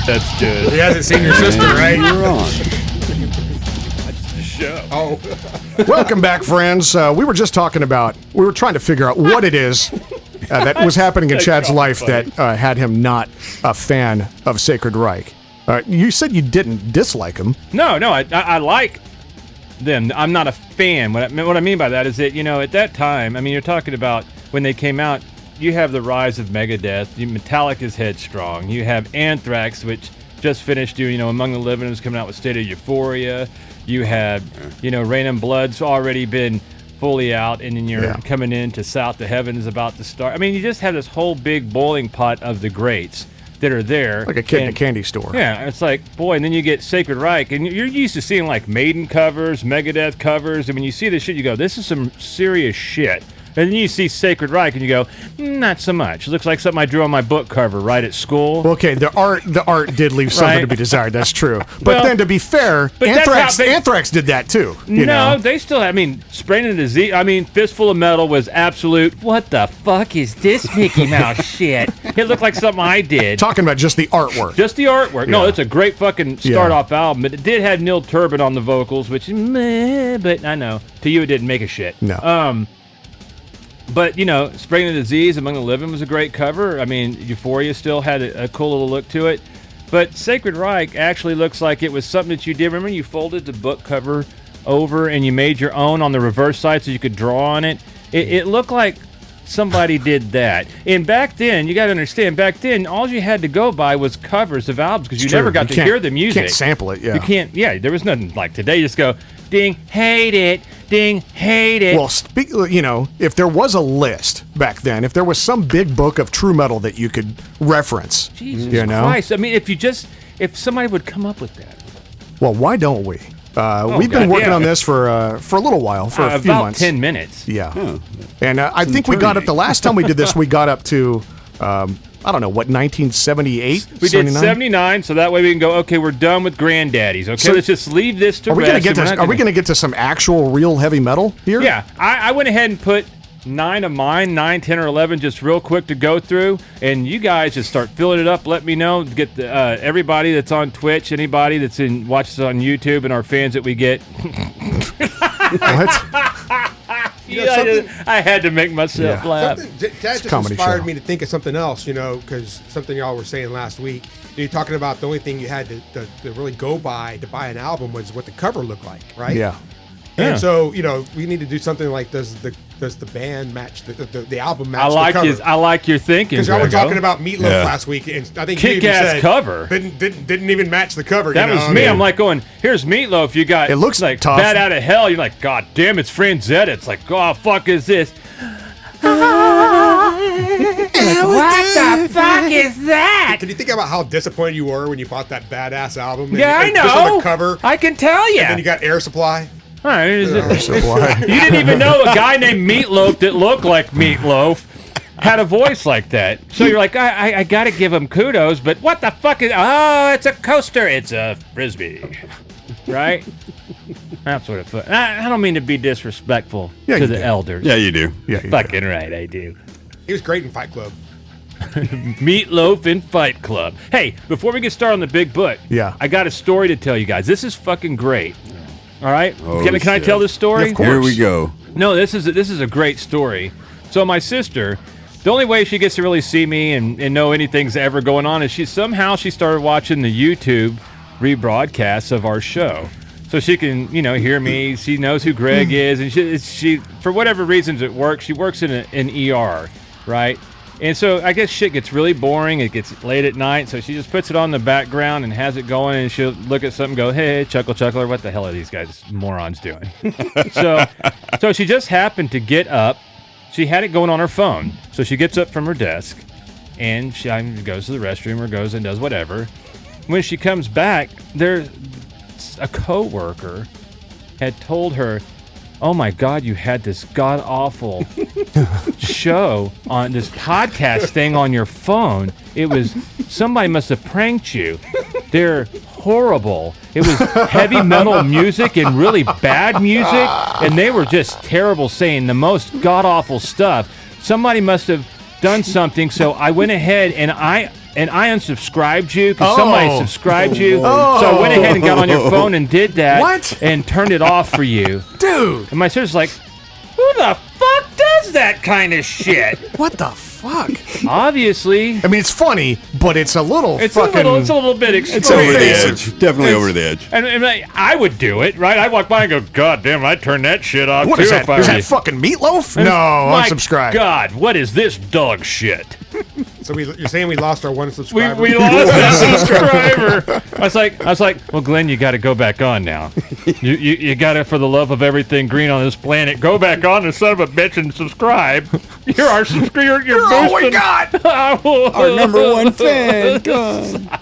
That's good. He hasn't seen your sister, right? You're on. Show. Oh, Welcome back, friends. We were just talking about, we were trying to figure out what it is that was happening in Chad's life that had him not a fan of Sacred Reich. You said you didn't dislike him. No, I like them. I'm not a fan. What I mean by that is that, at that time, I mean, you're talking about when they came out, you have the rise of Megadeth, Metallica's Headstrong, you have Anthrax, which just finished doing, Among the Living was coming out with State of Euphoria. You had, Rain and Blood's already been fully out, and then you're coming into South to Heaven is about to start. I mean, you just have this whole big boiling pot of the greats that are there. Like a kid in a candy store. Yeah, it's like, boy, and then you get Sacred Reich, and you're used to seeing, like, Maiden covers, Megadeth covers, and when you see this shit, you go, this is some serious shit. And then you see Sacred Reich, and you go, not so much. It looks like something I drew on my book cover right at school. Well, okay, the art did leave something to be desired. That's true. But then, to be fair, Anthrax did that too. You know? They still. I mean, Spraying the Disease. I mean, Fistful of Metal was absolute. What the fuck is this Mickey Mouse shit? It looked like something I did. Talking about just the artwork. Just the artwork. No, it's a great fucking start-off album. But it did have Neil Turbin on the vocals, which, but I know to you it didn't make a shit. No. But, Spraying the Disease, Among the Living was a great cover. I mean, Euphoria still had a cool little look to it. But Sacred Reich actually looks like it was something that you did. Remember you folded the book cover over and you made your own on the reverse side so you could draw on it? It looked like somebody did that. And back then, you got to understand, back then, all you had to go by was covers of albums because you never got to hear the music. You can't sample it, You can't, there was nothing like today. You just go, ding, hate it. Ding, hate it. Well, if there was a list back then, if there was some big book of true metal that you could reference, Jesus Christ. I mean, if somebody would come up with that. Well, why don't we? We've been working on this for a little while, for a few months. About 10 minutes. Yeah. And I think we got up, the last time we did this, we got up to, I don't know, 1978? We did 79, so that way we can go, okay, we're done with Granddaddies. Okay, so let's just leave this to rest. Are we going to get to some actual real heavy metal here? Yeah. I went ahead and put 9 of mine, 9, 10, or 11, just real quick to go through, and you guys just start filling it up. Let me know. Get the, everybody that's on Twitch, anybody that's watches on YouTube, and our fans that we get. What? I had to make myself laugh. That just inspired me to think of something else, because something y'all were saying last week. You're talking about the only thing you had to really go by to buy an album was what the cover looked like, right? Yeah. And so, we need to do something like, does the band match the album match the cover? I like your thinking. Because y'all were talking about Meatloaf last week, and I think kick-ass cover didn't even match the cover. That was me. I'm like going, here's Meatloaf. You got it looks like tough. Bat Out of Hell. You're like, God damn, it's Franzetta. It's like, oh fuck is this? What the fuck is that? Can you think about how disappointed you were when you bought that badass album? I know. Just on the cover, I can tell you. And then you got Air Supply. You didn't even know a guy named Meatloaf that looked like Meatloaf had a voice like that. So you're like, I got to give him kudos, but what the fuck is... Oh, it's a coaster. It's a Frisbee. Right? That's what it was. I don't mean to be disrespectful to the elders. Yeah, you do. Yeah, fucking right, I do. He was great in Fight Club. Meatloaf in Fight Club. Hey, before we get started on the big book, I got a story to tell you guys. This is fucking great. All right? Can I tell this story? Yeah, of course. Here we go. No, this is a great story. So my sister, the only way she gets to really see me and know anything's ever going on is she started watching the YouTube rebroadcasts of our show. So she can, hear me. She knows who Greg is. And she for whatever reasons it works, she works in an ER, right? And so I guess shit gets really boring. It gets late at night, so she just puts it on the background and has it going, and she'll look at something and go, hey, chuckle, or what the hell are these guys morons doing? So she just happened to get up. She had it going on her phone. So she gets up from her desk, and she goes to the restroom or goes and does whatever. When she comes back, there's a coworker had told her, oh my God, you had this god-awful show on this podcast thing on your phone. It was, somebody must have pranked you. They're horrible. It was heavy metal music and really bad music, and they were just terrible, saying the most god-awful stuff. Somebody must have done something, so I went ahead and I and I unsubscribed you because somebody Oh. subscribed you. So I went ahead and got on your phone and did that. What? And turned it off for you. Dude, And my sister's like, who the fuck does that kind of shit? what the fuck? Obviously. I mean, it's funny, but it's a little It's fucking... a little bit extreme. It's over the Invasive. edge. Definitely over the edge. And like, I would do it, right? I'd walk by and go, God damn, I'd turn that shit off What too is that? if I Is were that you." fucking meatloaf? And No, my unsubscribe. God, what is this dog shit? So you're saying we lost our one subscriber? We lost that subscriber. I was like, well, Glenn, you got to go back on now. You got to, for the love of everything green on this planet, go back on and son of a bitch and subscribe. You're our subscriber. You're Oh my boosting- God! Our number one fan. God.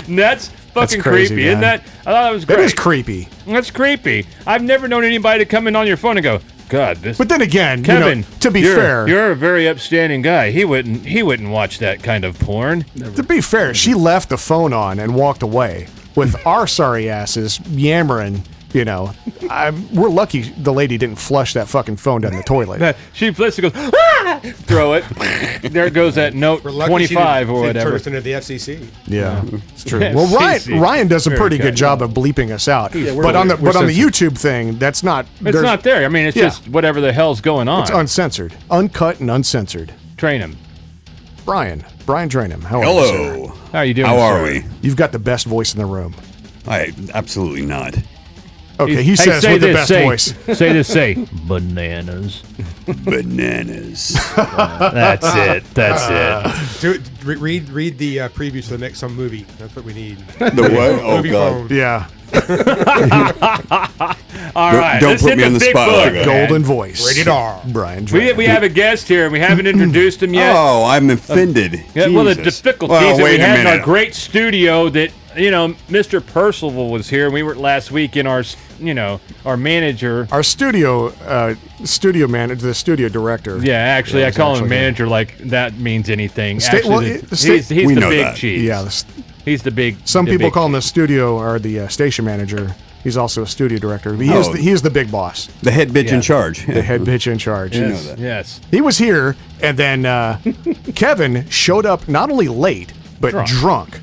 And that's fucking crazy, creepy, man. isn't that? I thought that was great. That is creepy. That's creepy. I've never known anybody to come in on your phone and go, God, this. But then again, Kevin, you know, to be you're- fair, you're a very upstanding guy. He wouldn't watch that kind of porn. to be fair, she left the phone on and walked away with our sorry asses yammering. You know, we're lucky the lady didn't flush that fucking phone down the toilet. She flips and goes, ah! Throw it. There goes that note We're lucky 25 she or didn't whatever. turn us into the FCC. Yeah, it's true. Yeah, Well, CC. Ryan does a Very pretty good good. job of bleeping us out. we're but on the censored. YouTube thing, that's not. It's not there. I mean, it's Yeah. just whatever the hell's going on. It's uncensored, uncut, and uncensored. Train him. Brian Drainham, how are you, sir? Hello. How are you doing, How are sir? we? You've got the best voice in the room. Absolutely not. Okay, he Hey, says say with the this, best say, voice. Say this, say, bananas. Bananas. That's it. That's it. Read the previews for the next some movie. That's what we need. The what? Oh Movie God. phone. Yeah, All right. don't let's put hit me on the big spot book, like that. man. golden voice. Rated R. Brian We Drainham. have a guest here, and we haven't introduced him yet. Oh, I'm offended. Yeah, well, the Jesus. difficulties Well, that we wait a had in our minute. great studio that, Mr. Percival was here, and we were last week in our, our manager. Our studio manager, the studio director. Yeah, actually, I he's call him actually here. manager like that means anything. Sta- well, Actually, it- the sta- he's We the know big that. cheese. Yeah, He's the big. some the people big call him the cheese. studio or the station manager. He's also a studio director. But Oh. he is the big boss, The head bitch Yeah. in charge. the head bitch in charge. know Yes, that. yes. He was here, and then Kevin showed up not only late but drunk.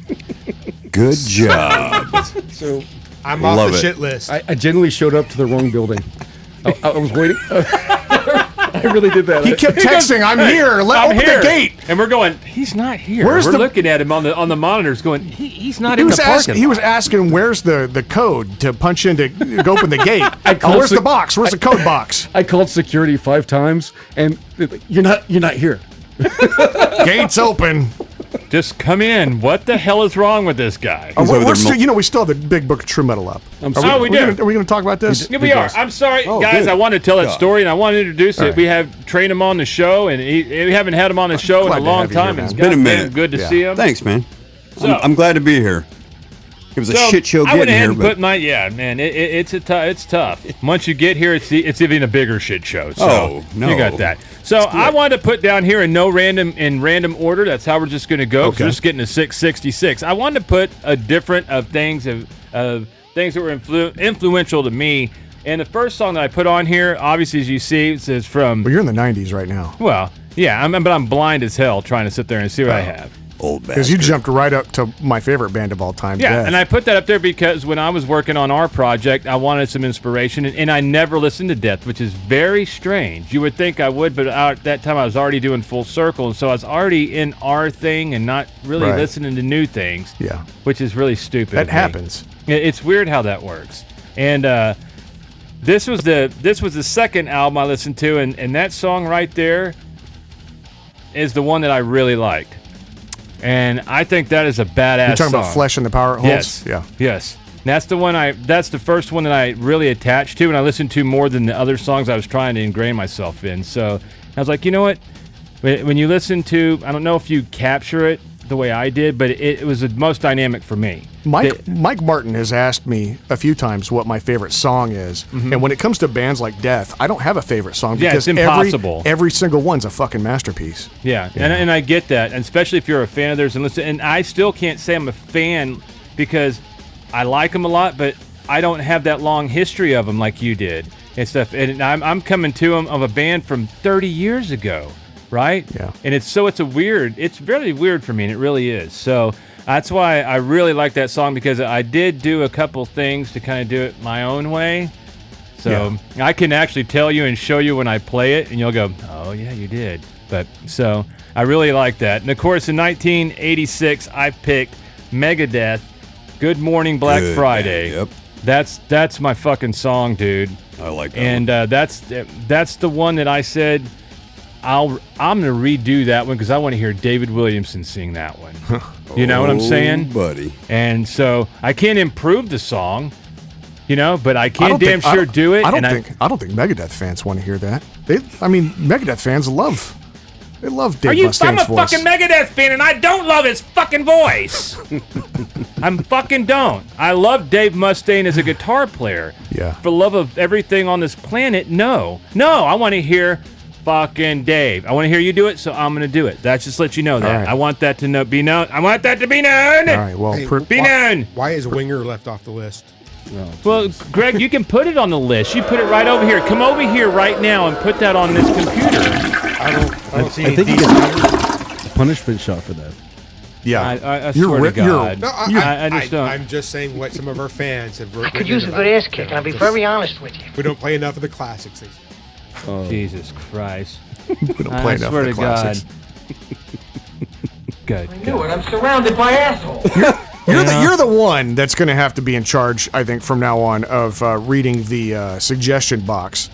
Good job. So I'm off Love the it. shit list. I genuinely showed up to the wrong building. I was waiting. I really did that. He kept texting, "I'm here. I'm Open here. the gate." And we're going, he's not here. Where's we're the- looking at him on the monitors going, he's not He in was the parking he was lot. asking, "Where's the code to punch in to go open the gate? called Where's the sec- box? Where's the code box? I called security 5 times, and they're like, you're not here. Gates open." Just come in. What the hell is wrong with this guy? He's over there We still have the big book of True Metal up. sorry. We do. Are we going to talk about this? Yeah, we are. I'm sorry, Oh, guys. good. I want to tell that God. story, and I want to introduce it. right. We have trained him on the show, and we haven't had him on the show in glad a to long have you here, time. man. It's Been a goddamn minute. good to Yeah. see him. Thanks, man. So- I'm glad to be here. It was a So, shit show I went getting ahead here, and but put my man. It's tough. Once you get here, it's even a bigger shit show. So Oh, no. you got that. So I wanted to put down here in random order. That's how we're just going to go. 'Cause Okay. we're just getting to 666. I wanted to put a different of things that were influential to me. And the first song that I put on here, obviously, as you see, it says from. Well, you're in the '90s right now Well, yeah, but I'm blind as hell trying to sit there and see what I have. old because you bastard. jumped right up to my favorite band of all time. Yeah, Death. and I put that up there because when I was working on our project, I wanted some inspiration, and I never listened to Death, which is very strange. You would think I would, but at that time I was already doing Full Circle, and so I was already in our thing and not really Right. listening to new things. Yeah. which is really stupid. That of me. happens. It's weird how that works. And this was the second album I listened to, and that song right there is the one that I really liked. And I think that is a badass You're talking song. about Flesh and the Power it holds? Yes. Yeah. Yes. And that's the first one that I really attached to, and I listened to more than the other songs I was trying to ingrain myself in. So I was like, you know what? When you listen to, I don't know if you capture it the way I did, but it was the most dynamic for me. Mike Martin has asked me a few times what my favorite song is, and when it comes to bands like Death, I don't have a favorite song Yeah, because it's impossible. every single one's a fucking masterpiece. Yeah, and I get that, and especially if you're a fan of theirs and listen. And I still can't say I'm a fan because I like them a lot, but I don't have that long history of them like you did and stuff. And I'm coming to them of a band from 30 years ago. right? Yeah. And it's very weird for me, and it really is. So that's why I really like that song, because I did do a couple things to kind of do it my own way. So I can actually tell you and show you when I play it, and you'll go, oh, yeah, you did. But so I really like that. And of course, in 1986, I picked Megadeth, Good Morning Black Good, Friday. man. Yep. That's my fucking song, dude. I like that. And that's the one that I said I'm gonna redo that one because I want to hear David Williamson sing that one. You know what I'm saying, buddy? And so I can't improve the song, but I can damn sure do it. I don't think Megadeth fans want to hear that. Megadeth fans love Dave Mustaine's I'm a voice. fucking Megadeth fan, and I don't love his fucking voice. I'm fucking don't. I love Dave Mustaine as a guitar player. Yeah. For love of everything on this planet, no. I want to hear fucking Dave. I want to hear you do it, so I'm going to do it. That's just let you know that. All right. I want that to be known. I want that to be known. All right, well, Hey, Be known. Why is Winger left off the list? Well, Greg, you can put it on the list. You put it right over here. Come over here right now and put that on this computer. I don't see I any think he decent- gets a punishment shot for that. yeah. I You're swear ri- to God. No, I just don't. I'm just saying what some of our fans have written. I could use a good ass kick, and I'll be very honest with you. We don't play enough of the classics. Jesus Christ. We don't play I enough swear of the to God. classics. Good. I knew it. I'm surrounded by assholes. You're the one that's going to have to be in charge, I think, from now on of reading the suggestion box.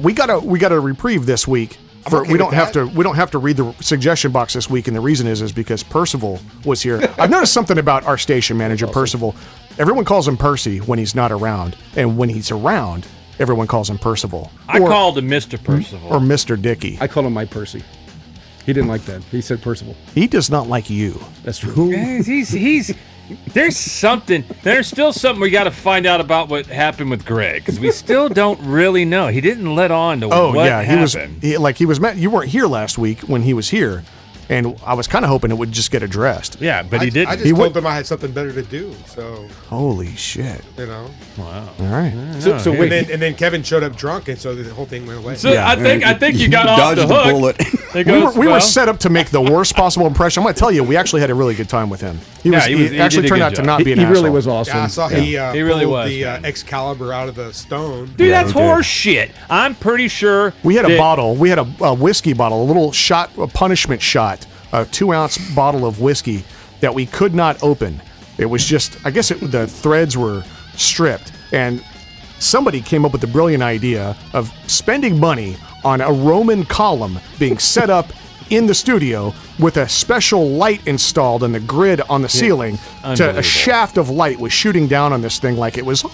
We got a reprieve this week. okay We don't with have that. to. We don't have to read the suggestion box this week, and the reason is because Percival was here. I've noticed something about our station manager, Percival. Everyone calls him Percy when he's not around, and when he's around, everyone calls him Percival. I called him Mr. Percival. or Mr. Dickey. I call him my Percy. He didn't like that. He said Percival. He does not like you. That's true. He's there's still something we got to find out about what happened with Greg, because we still don't really know. He didn't let on to Oh what yeah, happened. he was mad. You weren't here last week when he was here, and I was kind of hoping it would just get addressed. Yeah, but he didn't. I just told them I had something better to do. So Holy shit! Wow. All right. So wait. And then Kevin showed up drunk, and so the whole thing went away. So Yeah. I think you got off the Dodged hook. the bullet. It We goes, were well, set up to make the worst possible impression. I'm going to tell you, we actually had a really good time with him. He he actually did a turned good out to job. not be an He really asshole. was awesome. Yeah, I saw He really pulled was, the man. Excalibur out of the stone. Dude, Yeah, that's he did. horse shit. I'm pretty sure We had a that- bottle. We had a whiskey bottle, a little shot, a punishment shot, a 2-ounce bottle of whiskey that we could not open. It was just, I guess the threads were stripped, and somebody came up with the brilliant idea of spending money on a Roman column being set up in the studio with a special light installed on the grid on the ceiling. To Unbelievable. a shaft of light was shooting down on this thing like it was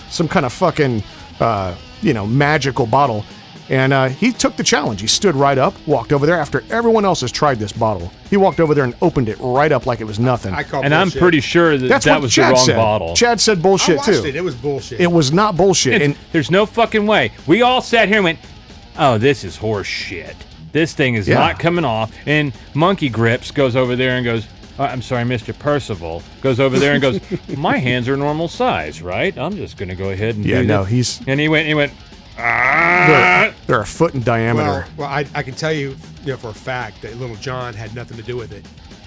some kind of fucking magical bottle. And he took the challenge. He stood right up, walked over there after everyone else has tried this bottle. He walked over there and opened it right up like it was nothing. I call And I'm bullshit. pretty sure that That's that what was Chad the wrong said. bottle. Chad said I bullshit watched too. it. It was bullshit. It was not bullshit. And There's no fucking way. We all sat here and went, oh, this is horse shit. This thing is Yeah. not coming off. And Monkey Grips goes over there and goes, I'm sorry, Mr. Percival, goes over there and goes, my hands are normal size, right? I'm just going to go ahead and yeah, do no, this. he's And he went, ah. they're a foot in diameter. Well, I can tell you, for a fact that Little John had nothing to do with it,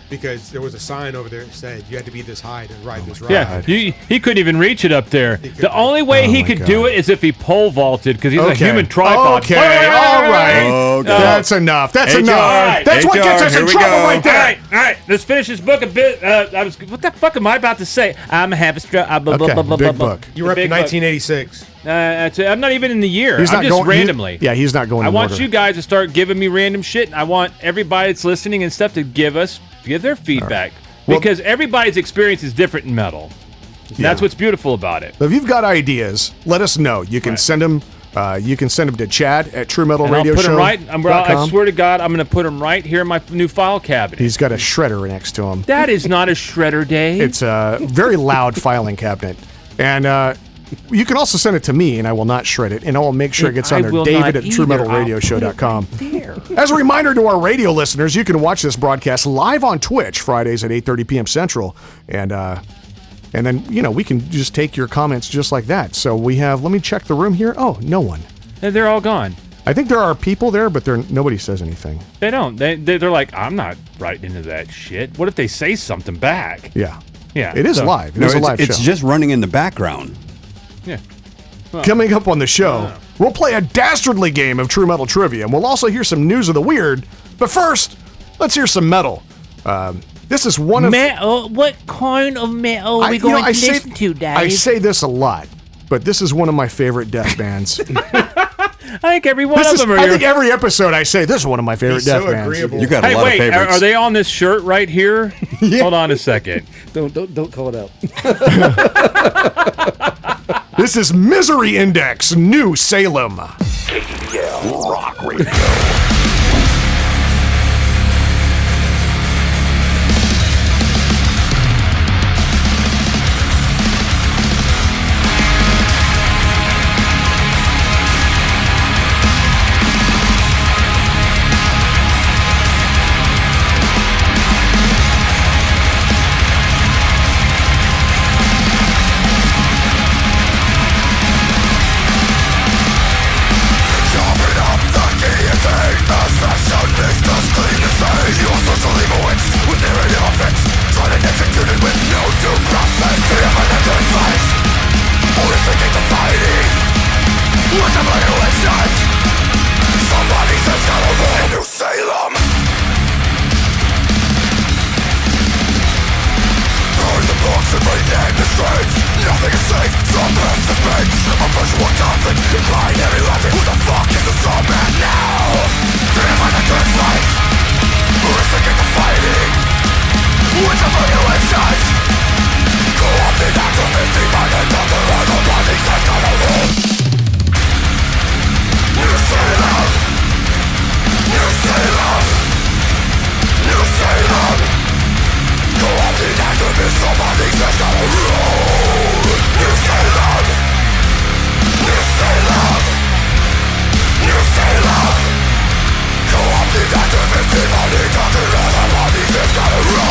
because there was a sign over there that said you had to be this high to ride this ride. Yeah, he couldn't even reach it up there. The couldn't. only way he my could do God. it is if he pole vaulted, because he's a Okay. human tripod. Okay, all right. Okay. That's enough. That's HR. enough. That's what HR, gets us here in we trouble go. right there. All right. Let's finish this book a bit. What the fuck am I about to say? I'm having a stroke. Okay, big book. You were up to Big book. 1986. I'm not even in the year. He's I'm not just going randomly. He's not going. I in want order. you guys to start giving me random shit, and I want everybody that's listening and stuff to give their feedback. Well- Because everybody's experience is different in metal. And that's what's beautiful about it. If you've got ideas, let us know. You can send them. You can send them to Chad at True Metal And I'll Radio put them Show. right. I swear to God, I'm going to put them right here in my new file cabinet. He's got a shredder next to him. That is not a shredder, Dave. It's a very loud filing cabinet. And you can also send it to me, and I will not shred it, and I will make sure it gets I on there. will David not at either. TrueMetalRadioshow.com. there. As a reminder to our radio listeners, you can watch this broadcast live on Twitch Fridays at 8:30 p.m. Central, and then we can just take your comments just like that. So we have. Let me check the room here. Oh, no one. They're all gone. I think there are people there, but nobody says anything. They don't. They're like, I'm not writing into that shit. What if they say something back? Yeah. Yeah. It is so- live. It No, is a live it's show. just running in the background. Yeah. Coming up on the show, we'll play a dastardly game of True Metal Trivia, and we'll also hear some news of the weird. But first, let's hear some metal. This is one of... Metal? What kind of metal are we going to listen to, Dave? I say this a lot, but this is one of my favorite death bands. I think every one of them are I here. think every episode I say, this is one of my favorite He's death so bands. agreeable. You got a Hey, lot wait, of favorites. are they on this shirt right here? Hold on a second. Don't call it out. This is Misery Index, New Salem. KDL Rock Radio. Co-opted activists, demonic conquerors, our bodies is gotta run.